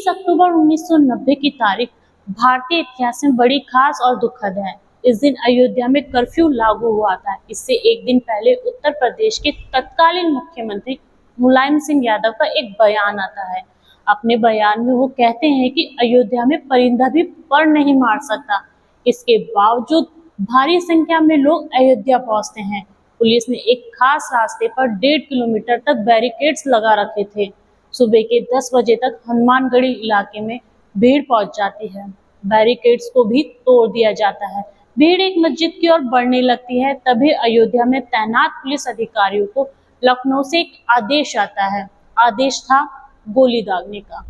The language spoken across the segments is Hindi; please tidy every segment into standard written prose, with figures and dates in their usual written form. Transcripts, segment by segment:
अक्टूबर 1990 की तारीख भारतीय इतिहास में बड़ी खास और दुखद है। इस दिन अयोध्या में कर्फ्यू लागू हुआ था। इससे एक दिन पहले उत्तर प्रदेश के तत्कालीन मुख्यमंत्री मुलायम सिंह यादव का एक बयान आता है। अपने बयान में वो कहते हैं कि अयोध्या में परिंदा भी पर नहीं मार सकता। इसके बावजूद भारी संख्या में लोग अयोध्या पहुंचते हैं। पुलिस ने एक खास रास्ते पर 1.5 किलोमीटर तक बैरिकेड्स लगा रखे थे। सुबह के 10 बजे तक हनुमानगढ़ी इलाके में भीड़ पहुंच जाती है। बैरिकेड्स को भी तोड़ दिया जाता है। भीड़ एक मस्जिद की ओर बढ़ने लगती है। तभी अयोध्या में तैनात पुलिस अधिकारियों को लखनऊ से एक आदेश आता है। आदेश था गोली दागने का।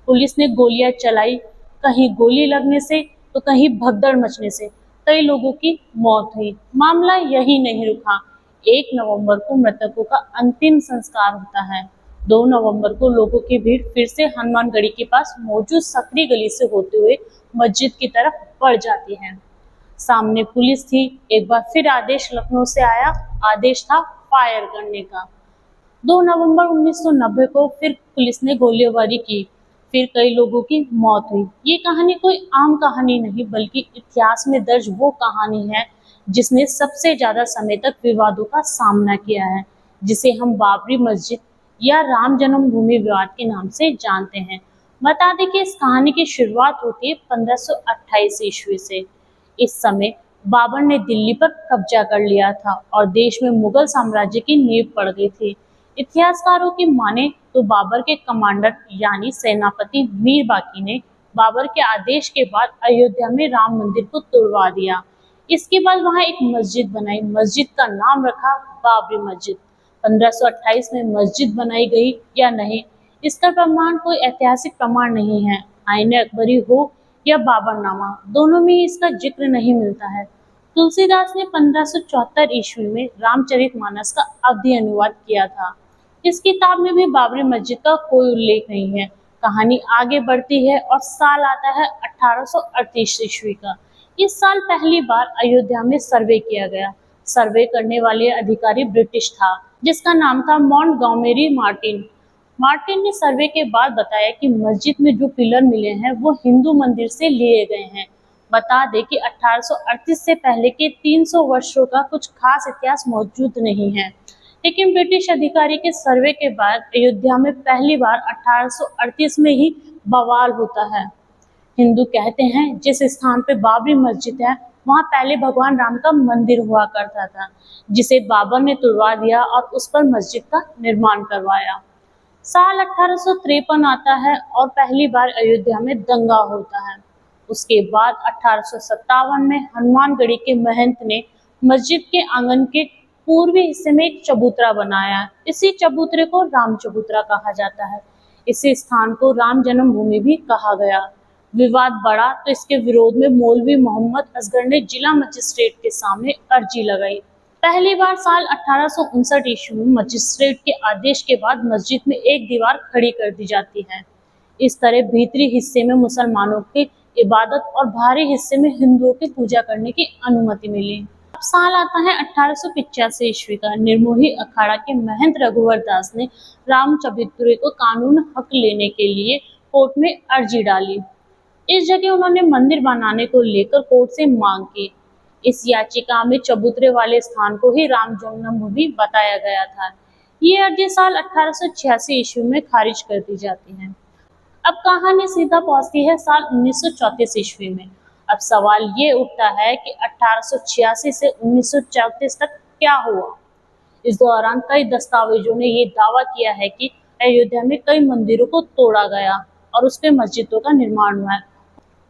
पुलिस ने गोलियां चलाई, कहीं गोली लगने से तो कहीं भगदड़ मचने से कई लोगों की मौत हुई। मामला यही नहीं रुका। 1 नवंबर को मृतकों का अंतिम संस्कार होता है। 2 नवंबर को लोगों की भीड़ फिर से हनुमानगढ़ी के पास मौजूद सकरी गली से होते हुए मस्जिद की तरफ बढ़ जाती है। सामने पुलिस थी। एक बार फिर आदेश लखनऊ से आया। आदेश था फायर करने का। 2 नवंबर 1990 को फिर पुलिस ने गोलीबारी की। फिर कई लोगों की मौत हुई। ये कहानी कोई आम कहानी नहीं, बल्कि इतिहास में दर्ज वो कहानी है जिसने सबसे ज्यादा समय तक विवादों का सामना किया है, जिसे हम बाबरी मस्जिद या राम जन्मभूमि विवाद के नाम से जानते हैं। बता दें कि इस कहानी की शुरुआत होती है 1528 ईस्वी से। इस समय बाबर ने दिल्ली पर कब्जा कर लिया था और देश में मुगल साम्राज्य की नींव पड़ गई थी। इतिहासकारों की माने तो बाबर के कमांडर यानी सेनापति मीर बाकी ने बाबर के आदेश के बाद अयोध्या में राम मंदिर को तुड़वा दिया। इसके बाद वहां एक मस्जिद बनाई। मस्जिद का नाम रखा बाबरी मस्जिद। 1528 में मस्जिद बनाई गई या नहीं, इसका प्रमाण कोई ऐतिहासिक प्रमाण नहीं है। आईने अकबरी हो या बाबरनामा, दोनों में ही इसका जिक्र नहीं मिलता है। तुलसीदास ने 1574 ईस्वी में रामचरितमानस का अवधी अनुवाद किया था। इस किताब में भी बाबरी मस्जिद का कोई उल्लेख नहीं है। कहानी आगे बढ़ती है और साल आता है 1838 ईस्वी का। इस साल पहली बार अयोध्या में सर्वे किया गया। सर्वे करने वाले अधिकारी ब्रिटिश था, जिसका नाम था मॉन्टगोमेरी मार्टिन। मार्टिन ने सर्वे के बाद बताया कि मस्जिद में जो पिलर मिले हैं वो हिंदू मंदिर से लिए गए हैं। बता दें कि 1838 से पहले के 300 वर्षों का कुछ खास इतिहास मौजूद नहीं है, लेकिन ब्रिटिश अधिकारी के सर्वे के बाद अयोध्या में पहली बार 1838 में ही बवाल होता है। हिंदू कहते हैं जिस स्थान पे बाबरी मस्जिद है वहां पहले भगवान राम का मंदिर हुआ करता था, जिसे बाबर ने तुड़वा दिया और उस पर मस्जिद का निर्माण करवाया। साल 1853 आता है और पहली बार अयोध्या में दंगा होता है। उसके बाद 1857 में हनुमानगढ़ी के महंत ने मस्जिद के आंगन के पूर्वी हिस्से में एक चबूतरा बनाया। इसी चबूतरे को राम चबूतरा कहा जाता है। इसी स्थान को राम जन्मभूमि भी कहा गया। विवाद बढ़ा तो इसके विरोध में मौलवी मोहम्मद असगर ने जिला मजिस्ट्रेट के सामने अर्जी लगाई। पहली बार साल 1859 ईस्वी में मजिस्ट्रेट के आदेश के बाद मस्जिद में एक दीवार खड़ी कर दी जाती है। इस तरह भीतरी हिस्से में मुसलमानों की इबादत और बाहरी हिस्से में हिंदुओं की पूजा करने की अनुमति मिली। अब साल आता है 1885 ईस्वी का। निर्मोही अखाड़ा के महंत रघुवर दास ने राम चबूतरे को कानून हक लेने के लिए कोर्ट में अर्जी डाली। इस जगह उन्होंने मंदिर बनाने को लेकर कोर्ट से मांग की। इस याचिका में चबूतरे वाले स्थान को ही राम जन्मभूमि बताया गया था। ये अर्जी साल 1886 ईस्वी में खारिज कर दी जाती है। अब कहानी सीधा पहुंचती है साल 1934 ईस्वी में। अब सवाल ये उठता है कि 1886 से 1934 तक क्या हुआ। इस दौरान कई दस्तावेजों ने ये दावा किया है कि अयोध्या में कई मंदिरों को तोड़ा गया और उस पे मस्जिदों का निर्माण हुआ है।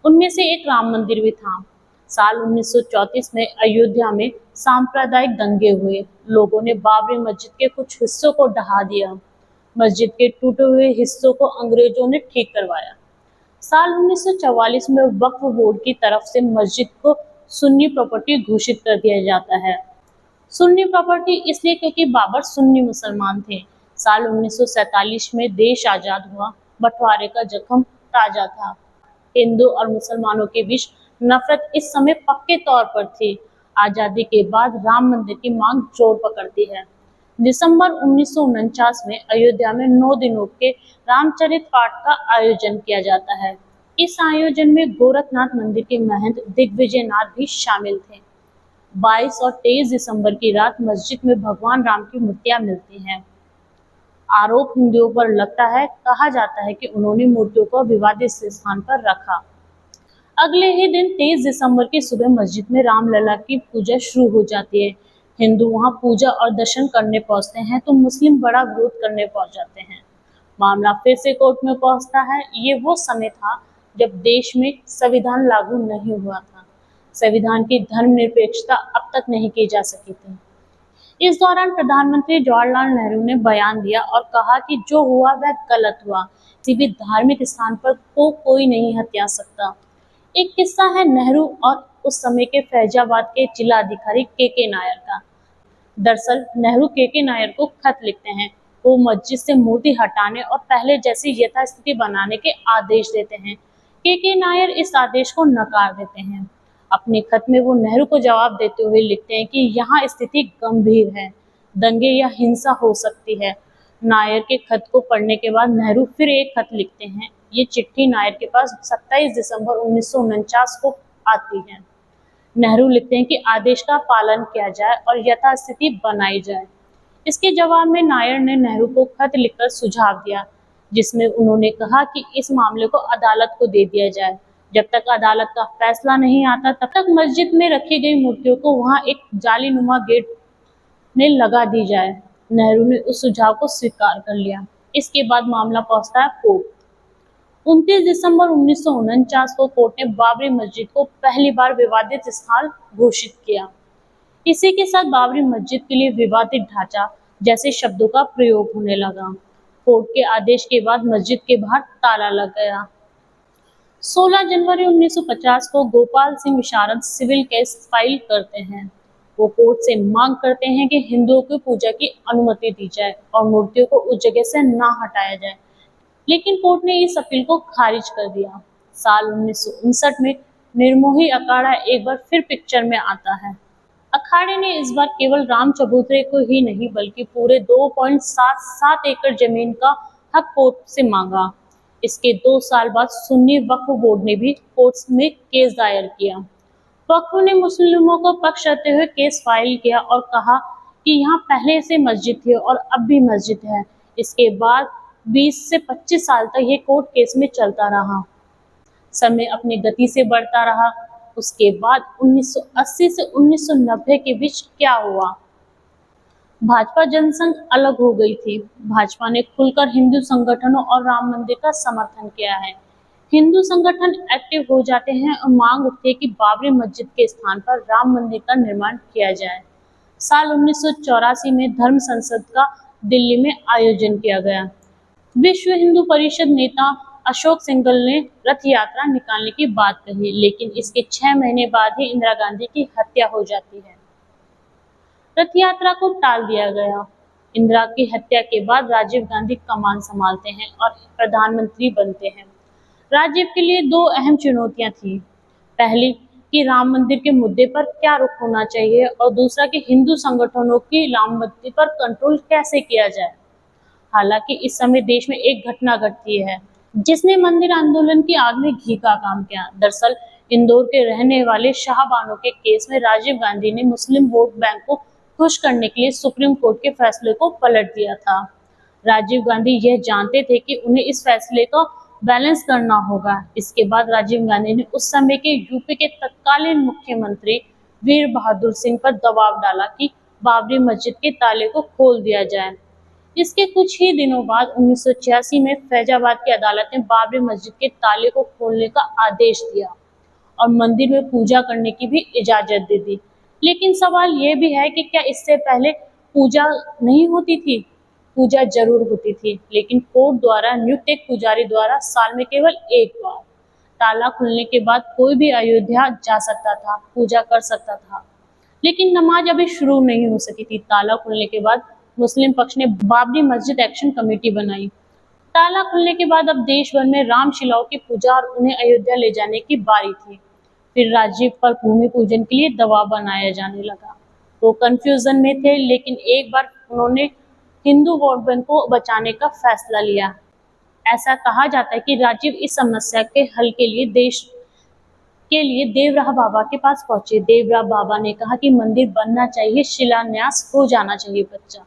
उनमें से एक राम मंदिर भी था। साल 1934 में अयोध्या में सांप्रदायिक दंगे हुए। लोगों ने बाबरी मस्जिद के कुछ हिस्सों को ढहा दिया। मस्जिद के टूटे हुए हिस्सों को अंग्रेजों ने ठीक करवाया। साल 1944 में वक्फ बोर्ड की तरफ से मस्जिद को सुन्नी प्रॉपर्टी घोषित कर दिया जाता है। सुन्नी प्रॉपर्टी इसलिए क्योंकि बाबर सुन्नी मुसलमान थे। साल 1947 में देश आजाद हुआ। बंटवारे का जख्म ताजा था। हिंदू और मुसलमानों के बीच नफरत इस समय पक्के तौर पर थी। आजादी के बाद राम मंदिर की मांग जोर पकड़ती है। दिसंबर 1949 में अयोध्या में 9 दिनों के रामचरित पाठ का आयोजन किया जाता है। इस आयोजन में गोरखनाथ मंदिर के महंत दिग्विजय नाथ भी शामिल थे। 22 और 23 दिसंबर की रात मस्जिद में भगवान राम की मूर्तियां मिलती हैं। आरोप हिंदुओं पर लगता है, कहा जाता है कि उन्होंने मूर्तियों को विवादित स्थान पर रखा। अगले ही दिन 23 दिसंबर की सुबह मस्जिद में रामलला की पूजा शुरू हो जाती है। हिंदू वहां पूजा और दर्शन करने पहुंचते हैं तो मुस्लिम बड़ा विरोध करने पहुंच जाते हैं। मामला फिर से कोर्ट में पहुंचता है। ये वो समय था जब देश में संविधान लागू नहीं हुआ था। संविधान की धर्मनिरपेक्षता अब तक नहीं की जा सकी थी। इस दौरान प्रधानमंत्री जवाहरलाल नेहरू ने बयान दिया और कहा कि जो हुआ वह गलत हुआ। किसी भी धार्मिक स्थान पर कोई नहीं हत्या सकता। एक किस्सा है नेहरू और उस समय के फैजाबाद के जिलाधिकारी के नायर का। दरअसल नेहरू के नायर को खत लिखते हैं। वो मस्जिद से मूर्ति हटाने और पहले जैसी यथास्थिति बनाने के आदेश देते हैं। के नायर इस आदेश को नकार देते हैं। अपने खत में वो नेहरू को जवाब देते हुए लिखते हैं कि यहाँ स्थिति गंभीर है, दंगे या हिंसा हो सकती है। नायर के खत को पढ़ने के बाद नेहरू फिर एक खत लिखते हैं। ये चिट्ठी नायर के पास 27 दिसंबर 1949 को आती है। नेहरू लिखते हैं कि आदेश का पालन किया जाए और यथास्थिति बनाई जाए। इसके जवाब में नायर ने नेहरू को खत लिखकर सुझाव दिया, जिसमें उन्होंने कहा कि इस मामले को अदालत को दे दिया जाए। जब तक अदालत का फैसला नहीं आता तब तक मस्जिद में रखी गई मूर्तियों को वहां एक जालीनुमा गेट में लगा दी जाए। नेहरू ने उस सुझाव को स्वीकार कर लिया। इसके बाद मामला पहुंचता है कोर्ट। 29 दिसंबर 1949 को कोर्ट ने बाबरी मस्जिद को पहली बार विवादित स्थल घोषित किया। इसी के साथ बाबरी मस्जिद के लिए विवादित ढांचा जैसे शब्दों का प्रयोग होने लगा। कोर्ट के आदेश के बाद मस्जिद के बाहर ताला लग गया। 16 जनवरी 1950 को गोपाल सिंह विशारद सिविल केस फाइल करते हैं। वो कोर्ट से मांग करते हैं कि हिंदुओं की पूजा की अनुमति दी जाए और मूर्तियों को उस जगह से ना हटाया जाए, लेकिन कोर्ट ने इस अपील को खारिज कर दिया। साल 1959 में निर्मोही अखाड़ा एक बार फिर पिक्चर में आता है। अखाड़े ने इस बार केवल राम चबूतरे को ही नहीं बल्कि पूरे 2.77 एकड़ जमीन का हक कोर्ट से मांगा। इसके 2 साल बाद सुन्नी वक्फ बोर्ड ने भी कोर्ट में केस दायर किया। वक्फ ने मुस्लिमों को पक्ष रखते हुए केस फाइल किया और कहा कि यहाँ पहले से मस्जिद थी और अब भी मस्जिद है। इसके बाद 20 से 25 साल तक ये कोर्ट केस में चलता रहा। समय अपनी गति से बढ़ता रहा। उसके बाद 1980 से 1990 के बीच क्या हुआ? भाजपा जनसंघ अलग हो गई थी। भाजपा ने खुलकर हिंदू संगठनों और राम मंदिर का समर्थन किया है। हिंदू संगठन एक्टिव हो जाते हैं और मांग उठती है कि बाबरी मस्जिद के स्थान पर राम मंदिर का निर्माण किया जाए। साल 1984 में धर्म संसद का दिल्ली में आयोजन किया गया। विश्व हिंदू परिषद नेता अशोक सिंघल ने रथ यात्रा निकालने की बात कही, लेकिन इसके 6 महीने बाद ही इंदिरा गांधी की हत्या हो जाती है। रथ यात्रा को टाल दिया गया। इंदिरा की हत्या के बाद राजीव गांधी कमान संभालते हैं और प्रधानमंत्री बनते हैं। राजीव के लिए 2 अहम चुनौतियां थी। पहली कि राम मंदिर के मुद्दे पर क्या रुख होना चाहिए और दूसरा कि हिंदू संगठनों की राम मंदिर पर कंट्रोल कैसे किया जाए। हालांकि इस समय देश में एक घटना घटती है जिसने मंदिर आंदोलन की आग में घी का काम किया। दरअसल इंदौर के रहने वाले शाहबानो के केस में राजीव गांधी ने मुस्लिम वोट बैंक को खुश करने के लिए सुप्रीम कोर्ट के फैसले को पलट दिया था। राजीव गांधी यह जानते थे कि उन्हें इस फैसले को बैलेंस करना होगा। इसके बाद राजीव गांधी ने उस समय के यूपी के तत्कालीन मुख्यमंत्री वीर बहादुर सिंह पर दबाव डाला कि बाबरी मस्जिद के ताले को खोल दिया जाए। इसके कुछ ही दिनों बाद 1986 में फैजाबाद की अदालत ने बाबरी मस्जिद के ताले को खोलने का आदेश दिया और मंदिर में पूजा करने की भी इजाजत दे दी। लेकिन सवाल यह भी है कि क्या इससे पहले पूजा नहीं होती थी? पूजा जरूर होती थी, लेकिन कोर्ट द्वारा नियुक्त एक पुजारी द्वारा साल में केवल एक बार। ताला खुलने के बाद कोई भी अयोध्या जा सकता था, पूजा कर सकता था, लेकिन नमाज अभी शुरू नहीं हो सकी थी। ताला खुलने के बाद मुस्लिम पक्ष ने बाबरी मस्जिद एक्शन कमेटी बनाई। ताला खुलने के बाद अब देश भर में रामशिलाओं की पूजा और उन्हें अयोध्या ले जाने की बारी थी। फिर राजीव पर भूमि पूजन के लिए दबाव बनाया जाने लगा। वो कंफ्यूजन में थे, लेकिन एक बार उन्होंने हिंदू वोट बैंक को बचाने का फैसला लिया। ऐसा कहा जाता है कि राजीव इस समस्या के हल के लिए देवराह बाबा के पास पहुंचे। देवराह बाबा ने कहा कि मंदिर बनना चाहिए, शिलान्यास हो जाना चाहिए। बच्चा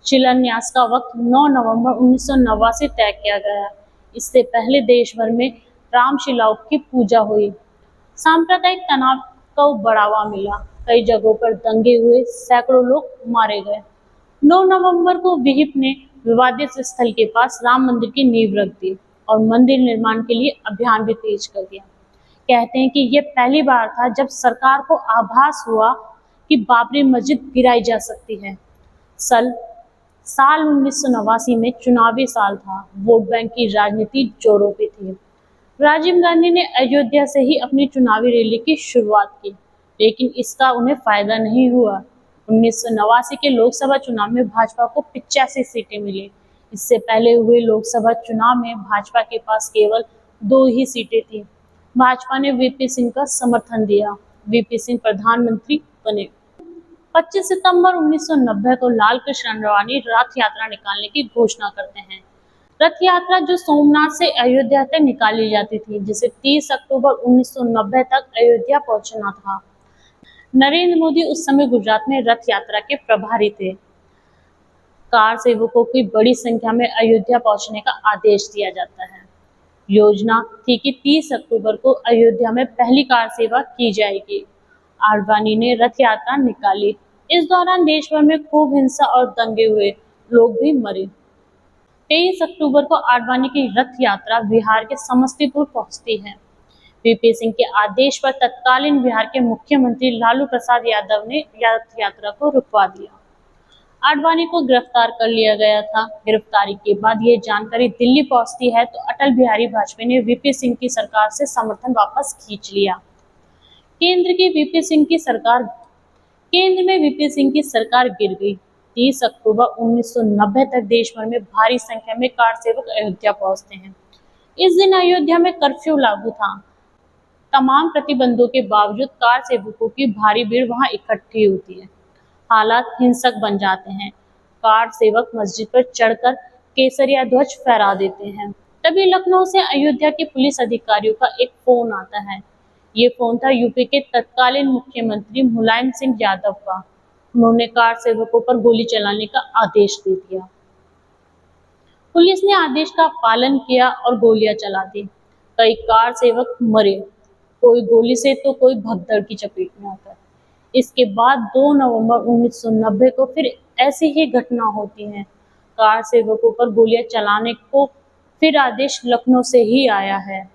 शिलान्यास का वक्त 9 नवंबर 1989 तय किया गया। इससे पहले देश भर में रामशिलाओं की पूजा हुई। सांप्रदायिक तनाव को बढ़ावा मिला, कई जगहों पर दंगे हुए, सैकड़ों लोग मारे गए। 9 नवंबर को विहिप ने विवादित स्थल के पास राम मंदिर की नींव रख दी और मंदिर निर्माण के लिए अभियान भी तेज कर दिया। कहते हैं कि यह पहली बार था जब सरकार को आभास हुआ कि बाबरी मस्जिद गिराई जा सकती है। साल 1989 में चुनावी साल था। वोट बैंक की राजनीति जोरों पे थी। राजीव गांधी ने अयोध्या से ही अपनी चुनावी रैली की शुरुआत की, लेकिन इसका उन्हें फायदा नहीं हुआ। 1989 के लोकसभा चुनाव में भाजपा को 85 सीटें मिली। इससे पहले हुए लोकसभा चुनाव में भाजपा के पास केवल 2 ही सीटें थी। भाजपा ने वीपी सिंह का समर्थन दिया। वीपी सिंह प्रधानमंत्री बने। 25 सितंबर 1990 को लाल कृष्ण अडवाणी रथ यात्रा निकालने की घोषणा करते हैं। रथ यात्रा जो सोमनाथ से अयोध्या तक निकाली जाती थी, जिसे 30 अक्टूबर 1990 तक अयोध्या पहुंचना था। नरेंद्र मोदी उस समय गुजरात में रथ यात्रा के प्रभारी थे। कार सेवकों की बड़ी संख्या में अयोध्या पहुंचने का आदेश दिया जाता है। योजना थी कि 30 अक्टूबर को अयोध्या में पहली कार सेवा की जाएगी। आडवाणी ने रथ यात्रा निकाली। इस दौरान देश भर में खूब हिंसा और दंगे हुए, लोग भी मरे। 23 अक्टूबर को आडवाणी की रथ यात्रा बिहार के समस्तीपुर पहुंचती है। वीपी सिंह के आदेश पर तत्कालीन बिहार के मुख्यमंत्री लालू प्रसाद यादव ने रथ यात्रा को रुकवा दिया। आडवाणी को गिरफ्तार कर लिया गया था। गिरफ्तारी के बाद यह जानकारी दिल्ली पहुंचती है तो अटल बिहारी वाजपेयी ने वीपी सिंह की सरकार से समर्थन वापस खींच लिया। केंद्र में वीपी सिंह की सरकार गिर गई। 30 अक्टूबर 1990 तक देश भर में भारी संख्या में कार सेवक अयोध्या पहुंचते हैं। इस दिन अयोध्या में कर्फ्यू लागू था। तमाम प्रतिबंधों के बावजूद कार सेवकों की भारी भीड़ वहां इकट्ठी होती है। हालात हिंसक बन जाते हैं। कार सेवक मस्जिद पर चढ़कर केसरिया ध्वज फहरा देते हैं। तभी लखनऊ से अयोध्या के पुलिस अधिकारियों का एक फोन आता है। ये फोन था यूपी के तत्कालीन मुख्यमंत्री मुलायम सिंह यादव का। उन्होंने कार सेवकों पर गोली चलाने का आदेश दे दिया। पुलिस ने आदेश का पालन किया और गोलियां चला दी। कई कार सेवक मरे, कोई गोली से तो कोई भगदड़ की चपेट में आता है। इसके बाद 2 नवंबर 1990 को फिर ऐसी ही घटना होती है। कार सेवकों पर गोलियां चलाने को फिर आदेश लखनऊ से ही आया है।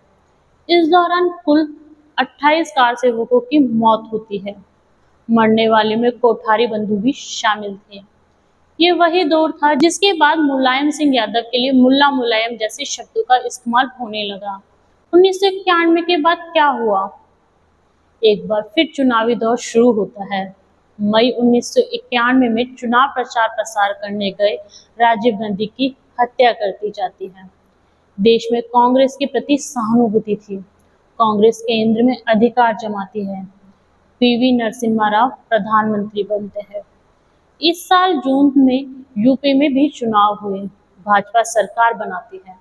इस दौरान कुल 28 कार सेवकों की मौत होती है। मरने वाले में कोठारी बंधु भी शामिल थे। ये वही दौर था जिसके बाद मुलायम सिंह यादव के लिए मुल्ला मुलायम जैसे शब्दों का इस्तेमाल होने लगा। 1991 के बाद क्या हुआ? एक बार फिर चुनावी दौर शुरू होता है। मई 1991 में चुनाव प्रचार प्रसार करने गए राजीव गांधी की हत्या कर दी जाती है। देश में कांग्रेस के प्रति सहानुभूति थी। कांग्रेस केंद्र में अधिकार जमाती है। पीवी नरसिम्हा राव प्रधानमंत्री बनते हैं। इस साल जून में यूपी में भी चुनाव हुए। भाजपा सरकार बनाती है।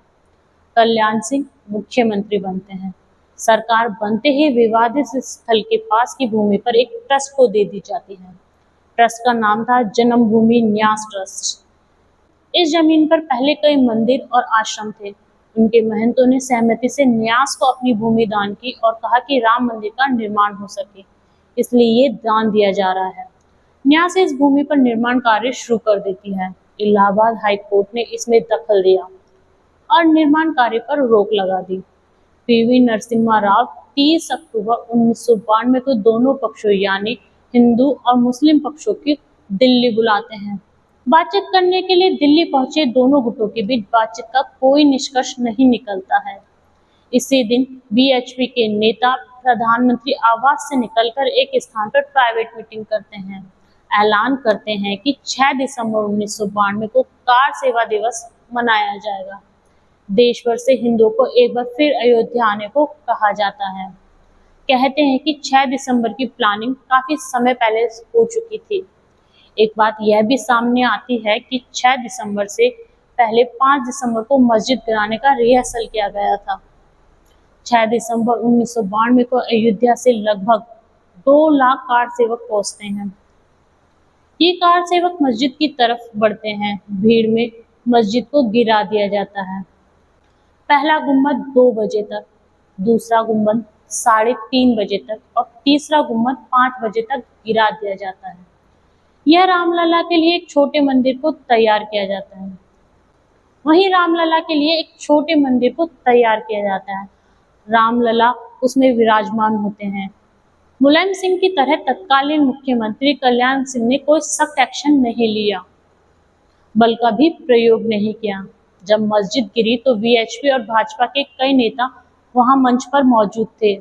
कल्याण सिंह मुख्यमंत्री बनते हैं। सरकार बनते ही विवादित स्थल के पास की भूमि पर एक ट्रस्ट को दे दी जाती है। ट्रस्ट का नाम था जन्मभूमि न्यास ट्रस्ट। इस जमीन पर पहले कई मंदिर और आश्रम थे। उनके महंतों ने सहमति से न्यास को अपनी भूमि दान की और कहा कि राम मंदिर का निर्माण हो सके, इसलिए ये दान दिया जा रहा है। न्यास इस भूमि पर निर्माण कार्य शुरू कर देती है। इलाहाबाद हाई कोर्ट ने इसमें दखल दिया और निर्माण कार्य पर रोक लगा दी। पीवी नरसिम्हा राव 30 अक्टूबर 1992 को दोनों पक्षों यानी हिंदू और मुस्लिम पक्षों की दिल्ली बुलाते हैं। बातचीत करने के लिए दिल्ली पहुंचे दोनों गुटों के बीच बातचीत का कोई निष्कर्ष नहीं निकलता है। इसी दिन बीएचपी के नेता प्रधानमंत्री आवास से निकलकर एक स्थान पर प्राइवेट मीटिंग करते हैं। ऐलान करते हैं कि 6 दिसंबर 1992 को कार सेवा दिवस मनाया जाएगा। देश भर से हिंदुओं को एक बार फिर अयोध्या आने को कहा जाता है। कहते हैं कि 6 दिसंबर की प्लानिंग काफी समय पहले हो चुकी थी। एक बात यह भी सामने आती है कि 6 दिसंबर से पहले 5 दिसंबर को मस्जिद गिराने का रिहर्सल किया गया था। 6 दिसंबर 1992 को अयोध्या से लगभग 2 लाख कार सेवक पहुंचते हैं। ये कार सेवक मस्जिद की तरफ बढ़ते हैं। भीड़ में मस्जिद को गिरा दिया जाता है। पहला गुम्बद 2 बजे तक, दूसरा गुम्बद 3:30 बजे तक और तीसरा गुम्बद 5 बजे तक गिरा दिया जाता है। यह रामलला के लिए एक छोटे मंदिर को तैयार किया जाता है। वहीं रामलला के लिए एक छोटे मंदिर को तैयार किया जाता है। रामलला उसमें विराजमान होते हैं। मुलायम सिंह की तरह तत्कालीन मुख्यमंत्री कल्याण सिंह ने कोई सख्त एक्शन नहीं लिया, बल का भी प्रयोग नहीं किया। जब मस्जिद गिरी तो वीएचपी और भाजपा के कई नेता वहां मंच पर मौजूद थे।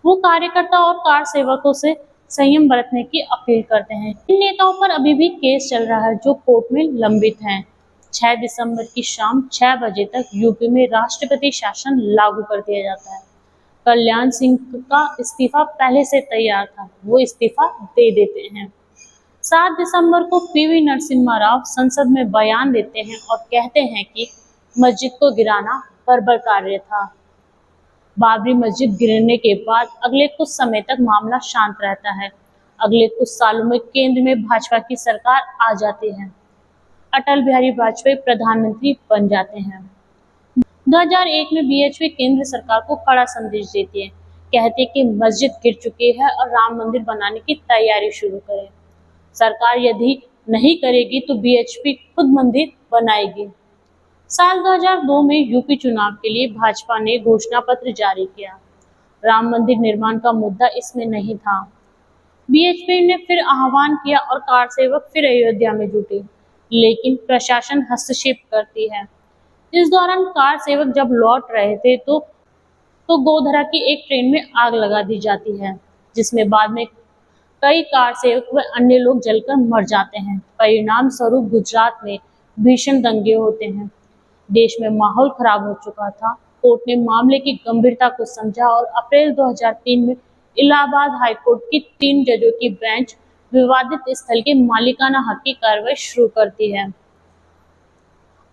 वो कार्यकर्ता और कार सेवकों से संयम बरतने की अपील करते हैं। इन नेताओं पर अभी भी केस चल रहा है जो कोर्ट में लंबित हैं। 6 दिसंबर की शाम 6 बजे तक यूपी में राष्ट्रपति शासन लागू कर दिया जाता है। कल्याण सिंह का इस्तीफा पहले से तैयार था, वो इस्तीफा दे देते हैं। 7 दिसंबर को पीवी नरसिम्हा राव संसद में बयान देते हैं और कहते हैं कि मस्जिद को गिराना बर्बर कार्य था। बाबरी मस्जिद गिरने के बाद अगले कुछ समय तक मामला शांत रहता है। अगले कुछ सालों में केंद्र में भाजपा की सरकार आ जाती है। अटल बिहारी वाजपेयी प्रधानमंत्री बन जाते हैं। 2001 में बीएचपी केंद्र सरकार को कड़ा संदेश देती है, कहते कि मस्जिद गिर चुकी है और राम मंदिर बनाने की तैयारी शुरू करें। सरकार यदि नहीं करेगी तो बीएचपी खुद मंदिर बनाएगी। साल 2002 में यूपी चुनाव के लिए भाजपा ने घोषणा पत्र जारी किया। राम मंदिर निर्माण का मुद्दा इसमें नहीं था। बीएचपी ने फिर आह्वान किया और कार सेवक फिर अयोध्या में जुटे, लेकिन प्रशासन हस्तक्षेप करती है। इस दौरान कार सेवक जब लौट रहे थे तो गोधरा की एक ट्रेन में आग लगा दी जाती है, जिसमें बाद में कई कार सेवक व अन्य लोग जलकर मर जाते हैं। परिणाम स्वरूप गुजरात में भीषण दंगे होते हैं। देश में माहौल खराब हो चुका था। कोर्ट ने मामले की गंभीरता को समझा और अप्रैल 2003 में इलाहाबाद हाईकोर्ट की 3 जजों की बेंच विवादित स्थल के मालिकाना हक की कार्रवाई शुरू करती है।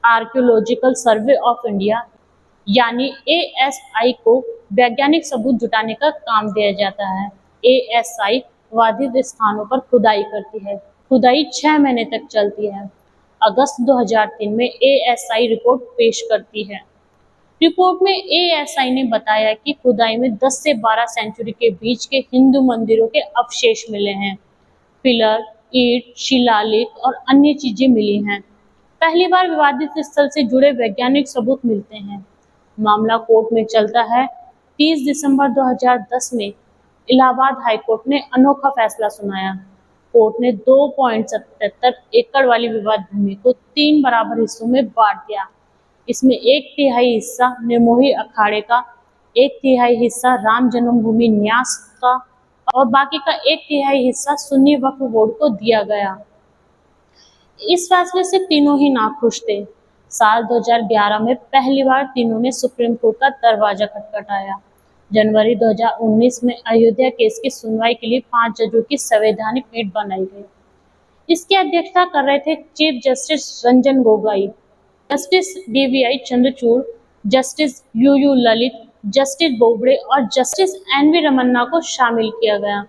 आर्कियोलॉजिकल सर्वे ऑफ इंडिया यानी एएसआई को वैज्ञानिक सबूत जुटाने का काम दिया जाता है। एएसआई विवादित स्थानों पर खुदाई करती है। खुदाई 6 महीने तक चलती है। अगस्त 2003 में एएसआई रिपोर्ट पेश करती है। रिपोर्ट में एएसआई ने बताया कि खुदाई में 10 से 12 सेंचुरी के बीच के हिंदू मंदिरों के अवशेष मिले हैं। पिलर, ईंट, शिलालेख और अन्य चीजें मिली हैं। पहली बार विवादित स्थल से जुड़े वैज्ञानिक सबूत मिलते हैं। मामला कोर्ट में चलता है। 30 दिसंबर 2010 में इलाहाबाद हाईकोर्ट ने अनोखा फैसला सुनाया। कोर्ट ने 2.77 एकड़ वाली विवाद भूमि को 3 बराबर हिस्सों में बांट दिया। इसमें 1/3 हिस्सा निर्मोही अखाड़े का, 1/3 हिस्सा राम जन्मभूमि न्यास का और बाकी का 1/3 हिस्सा सुन्नी वक्फ बोर्ड को दिया गया। इस फैसले से तीनों ही नाखुश थे। साल 2011 में पहली बार तीनों ने सुप्रीम कोर्ट का दरवाजा खटखटाया। जनवरी 2019 में अयोध्या केस की सुनवाई के लिए 5 जजों की संवैधानिक पीठ बनाई गई। इसकी अध्यक्षता कर रहे थे chief justice Ranjan Gogoi, justice DY Chandrachud, justice UU Lalit, justice Bobde और जस्टिस एनवी रमन्ना को शामिल किया गया।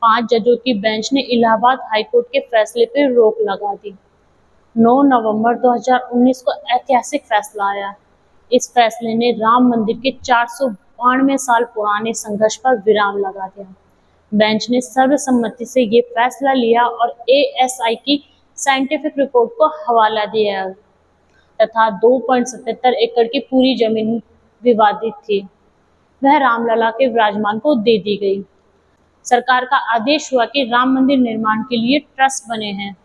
5 जजों की बेंच ने इलाहाबाद हाईकोर्ट के फैसले पर रोक लगा दी। 9 नवंबर 2019 को ऐतिहासिक फैसला आया। इस फैसले ने राम मंदिर के 492 साल पुराने संघर्ष पर विराम लगा दिया। बेंच ने सर्वसम्मति से ये फैसला लिया और एएसआई की साइंटिफिक रिपोर्ट को हवाला दिया तथा 2.77 एकड़ की पूरी जमीन विवादित थी, वह रामलला के विराजमान को दे दी गई। सरकार का आदेश हुआ कि राम मंदिर निर्माण के लिए ट्रस्ट बने हैं।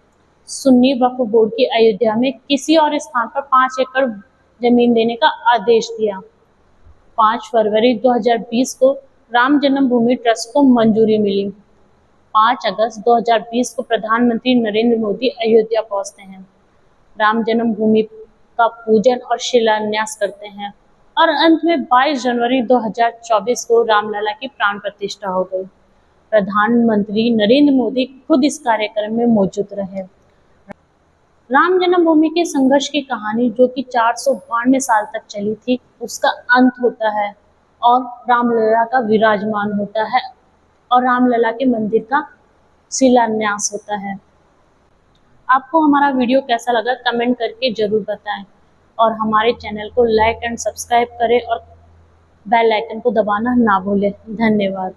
सुन्नी वक्फ बोर्ड की अयोध्या में किसी और स्थान पर 5 एकड़ जमीन देने का आदेश दिया। 5 फरवरी 2020 को राम जन्मभूमि ट्रस्ट को मंजूरी मिली। 5 अगस्त 2020 को प्रधानमंत्री नरेंद्र मोदी अयोध्या पहुंचते हैं, राम जन्मभूमि का पूजन और शिलान्यास करते हैं और अंत में 22 जनवरी 2024 को रामलला की प्राण प्रतिष्ठा हो गई। प्रधानमंत्री नरेंद्र मोदी खुद इस कार्यक्रम में मौजूद रहे। राम जन्मभूमि के संघर्ष की कहानी, जो कि 492 साल तक चली थी, उसका अंत होता है और रामलला का विराजमान होता है और रामलला के मंदिर का शिलान्यास होता है। आपको हमारा वीडियो कैसा लगा कमेंट करके जरूर बताएं और हमारे चैनल को लाइक एंड सब्सक्राइब करें और बेल आइकन को दबाना ना भूलें। धन्यवाद।